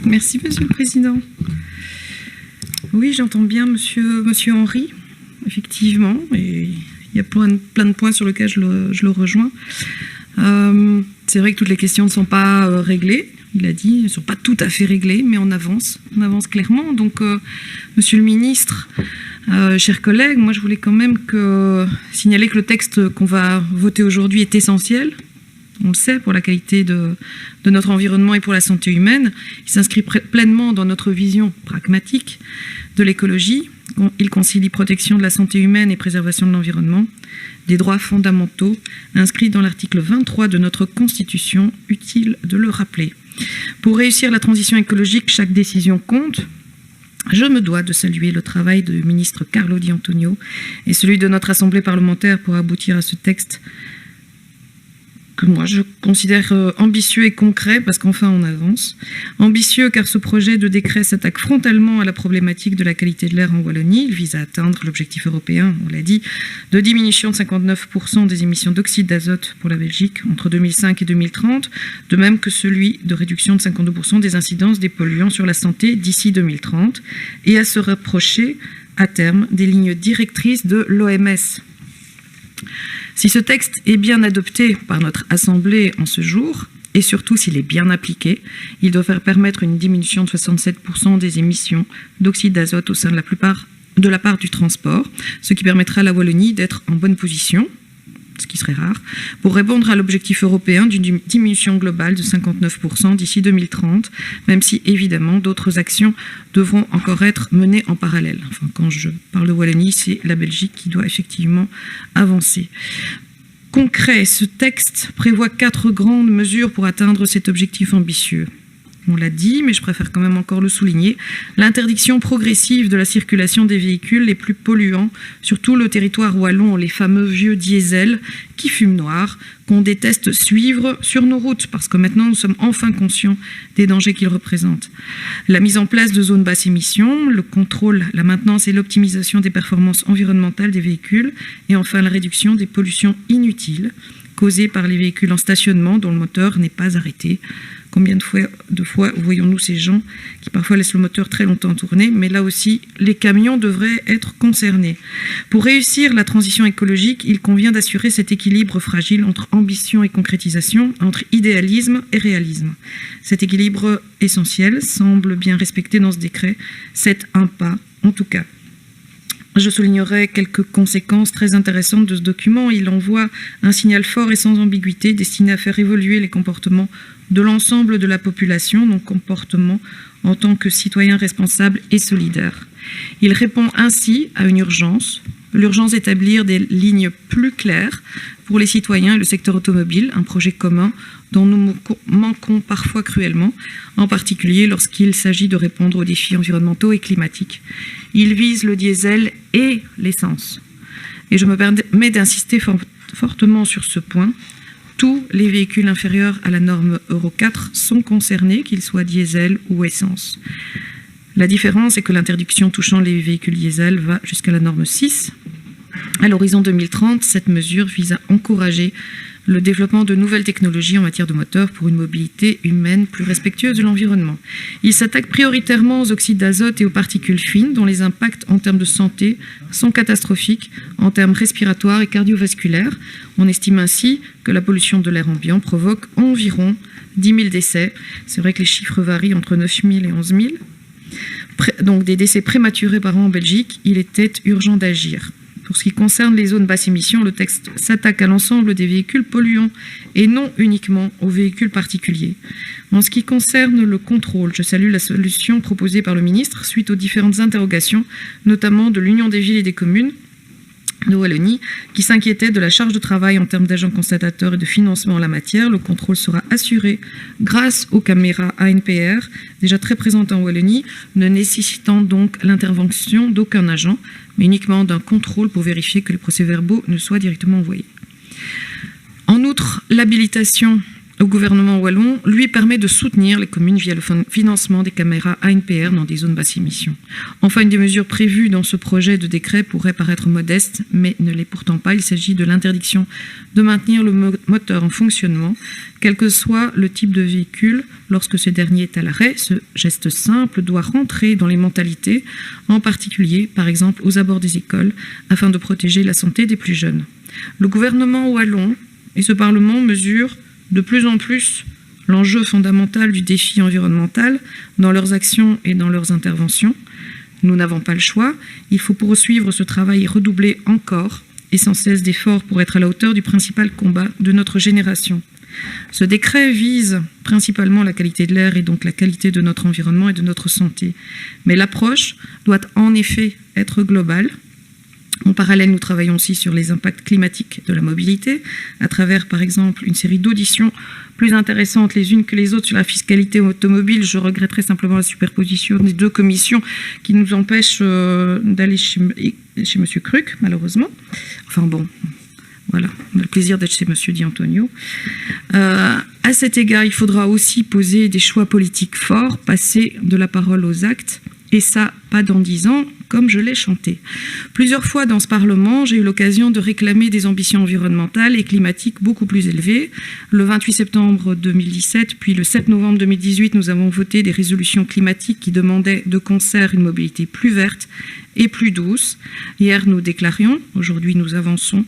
Merci, Monsieur le Président. Oui, j'entends bien Monsieur Henry, effectivement, et il y a plein de points sur lesquels je le rejoins. C'est vrai que toutes les questions ne sont pas réglées, il a dit, elles ne sont pas tout à fait réglées, mais on avance clairement. Donc, Monsieur le Ministre, chers collègues, moi je voulais quand même signaler que le texte qu'on va voter aujourd'hui est essentiel. On le sait, pour la qualité de notre environnement et pour la santé humaine. Il s'inscrit pleinement dans notre vision pragmatique de l'écologie. Il concilie protection de la santé humaine et préservation de l'environnement, des droits fondamentaux inscrits dans l'article 23 de notre Constitution, utile de le rappeler. Pour réussir la transition écologique, chaque décision compte. Je me dois de saluer le travail du ministre Carlo Di Antonio et celui de notre Assemblée parlementaire pour aboutir à ce texte que moi je considère ambitieux et concret, parce qu'enfin on avance. Ambitieux car ce projet de décret s'attaque frontalement à la problématique de la qualité de l'air en Wallonie. Il vise à atteindre l'objectif européen, on l'a dit, de diminution de 59% des émissions d'oxyde d'azote pour la Belgique entre 2005 et 2030, de même que celui de réduction de 52% des incidences des polluants sur la santé d'ici 2030, et à se rapprocher à terme des lignes directrices de l'OMS. Si ce texte est bien adopté par notre Assemblée en ce jour, et surtout s'il est bien appliqué, il doit permettre une diminution de 67% des émissions d'oxyde d'azote au sein de la part du transport, ce qui permettra à la Wallonie d'être en bonne position, ce qui serait rare, pour répondre à l'objectif européen d'une diminution globale de 59% d'ici 2030, même si évidemment d'autres actions devront encore être menées en parallèle. Enfin, quand je parle de Wallonie, c'est la Belgique qui doit effectivement avancer. Concret, ce texte prévoit 4 grandes mesures pour atteindre cet objectif ambitieux. On l'a dit, mais je préfère quand même encore le souligner. L'interdiction progressive de la circulation des véhicules les plus polluants sur tout le territoire wallon, les fameux vieux diesels qui fument noir, qu'on déteste suivre sur nos routes, parce que maintenant nous sommes enfin conscients des dangers qu'ils représentent. La mise en place de zones basse émission, le contrôle, la maintenance et l'optimisation des performances environnementales des véhicules, et enfin la réduction des pollutions inutiles causées par les véhicules en stationnement dont le moteur n'est pas arrêté. Combien de fois voyons-nous ces gens qui parfois laissent le moteur très longtemps tourner, mais là aussi, les camions devraient être concernés. Pour réussir la transition écologique, il convient d'assurer cet équilibre fragile entre ambition et concrétisation, entre idéalisme et réalisme. Cet équilibre essentiel semble bien respecté dans ce décret. C'est un pas, en tout cas. Je soulignerai quelques conséquences très intéressantes de ce document. Il envoie un signal fort et sans ambiguïté destiné à faire évoluer les comportements de l'ensemble de la population, donc comportement en tant que citoyen responsable et solidaire. Il répond ainsi à une urgence, l'urgence d'établir des lignes plus claires pour les citoyens et le secteur automobile, un projet commun dont nous manquons parfois cruellement, en particulier lorsqu'il s'agit de répondre aux défis environnementaux et climatiques. Il vise le diesel et l'essence. Et je me permets d'insister fortement sur ce point. Tous les véhicules inférieurs à la norme Euro 4 sont concernés, qu'ils soient diesel ou essence. La différence est que l'interdiction touchant les véhicules diesel va jusqu'à la norme 6. À l'horizon 2030, cette mesure vise à encourager le développement de nouvelles technologies en matière de moteur pour une mobilité humaine plus respectueuse de l'environnement. Il s'attaque prioritairement aux oxydes d'azote et aux particules fines, dont les impacts en termes de santé sont catastrophiques, en termes respiratoires et cardiovasculaires. On estime ainsi que la pollution de l'air ambiant provoque environ 10 000 décès. C'est vrai que les chiffres varient entre 9 000 et 11 000. Donc des décès prématurés par an en Belgique, il était urgent d'agir. Pour ce qui concerne les zones basse émission, le texte s'attaque à l'ensemble des véhicules polluants et non uniquement aux véhicules particuliers. En ce qui concerne le contrôle, je salue la solution proposée par le ministre suite aux différentes interrogations, notamment de l'Union des villes et des communes de Wallonie, qui s'inquiétait de la charge de travail en termes d'agents constatateurs et de financement en la matière. Le contrôle sera assuré grâce aux caméras ANPR, déjà très présentes en Wallonie, ne nécessitant donc l'intervention d'aucun agent, mais uniquement d'un contrôle pour vérifier que les procès-verbaux ne soient directement envoyés. En outre, l'habilitation au gouvernement wallon, lui permet de soutenir les communes via le financement des caméras ANPR dans des zones basse émission. Enfin, une des mesures prévues dans ce projet de décret pourrait paraître modeste, mais ne l'est pourtant pas. Il s'agit de l'interdiction de maintenir le moteur en fonctionnement, quel que soit le type de véhicule, lorsque ce dernier est à l'arrêt. Ce geste simple doit rentrer dans les mentalités, en particulier, par exemple, aux abords des écoles, afin de protéger la santé des plus jeunes. Le gouvernement wallon et ce Parlement mesurent de plus en plus l'enjeu fondamental du défi environnemental dans leurs actions et dans leurs interventions. Nous n'avons pas le choix. Il faut poursuivre ce travail et redoubler encore et sans cesse d'efforts pour être à la hauteur du principal combat de notre génération. Ce décret vise principalement la qualité de l'air et donc la qualité de notre environnement et de notre santé. Mais l'approche doit en effet être globale. En parallèle, nous travaillons aussi sur les impacts climatiques de la mobilité, à travers, par exemple, une série d'auditions plus intéressantes les unes que les autres sur la fiscalité automobile. Je regretterai simplement la superposition des deux commissions qui nous empêche d'aller chez M. Cruc, malheureusement. Enfin bon, voilà, on a le plaisir d'être chez M. Di Antonio. À cet égard, il faudra aussi poser des choix politiques forts, passer de la parole aux actes, et ça, pas dans 10 ans, comme je l'ai chanté. Plusieurs fois dans ce Parlement, j'ai eu l'occasion de réclamer des ambitions environnementales et climatiques beaucoup plus élevées. Le 28 septembre 2017, puis le 7 novembre 2018, nous avons voté des résolutions climatiques qui demandaient de concert une mobilité plus verte et plus douce. Hier, nous déclarions, aujourd'hui nous avançons,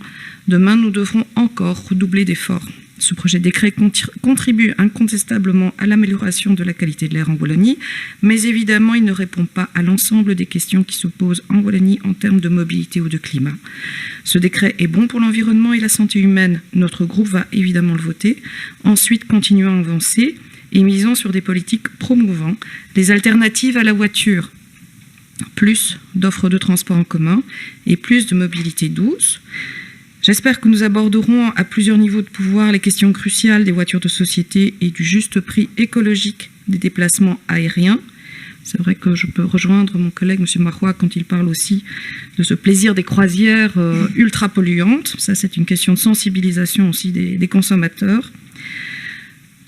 demain nous devrons encore redoubler d'efforts. Ce projet de décret contribue incontestablement à l'amélioration de la qualité de l'air en Wallonie, mais évidemment, il ne répond pas à l'ensemble des questions qui se posent en Wallonie en termes de mobilité ou de climat. Ce décret est bon pour l'environnement et la santé humaine. Notre groupe va évidemment le voter. Ensuite, continuons à avancer et misons sur des politiques promouvant les alternatives à la voiture. Plus d'offres de transport en commun et plus de mobilité douce. J'espère que nous aborderons à plusieurs niveaux de pouvoir les questions cruciales des voitures de société et du juste prix écologique des déplacements aériens. C'est vrai que je peux rejoindre mon collègue M. Marois quand il parle aussi de ce plaisir des croisières ultra polluantes. Ça, c'est une question de sensibilisation aussi des consommateurs.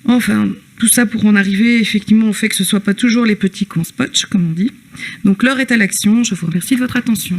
Enfin, tout ça pour en arriver effectivement au fait que ce ne soit pas toujours les petits qu'on spotche, comme on dit. Donc l'heure est à l'action. Je vous remercie de votre attention.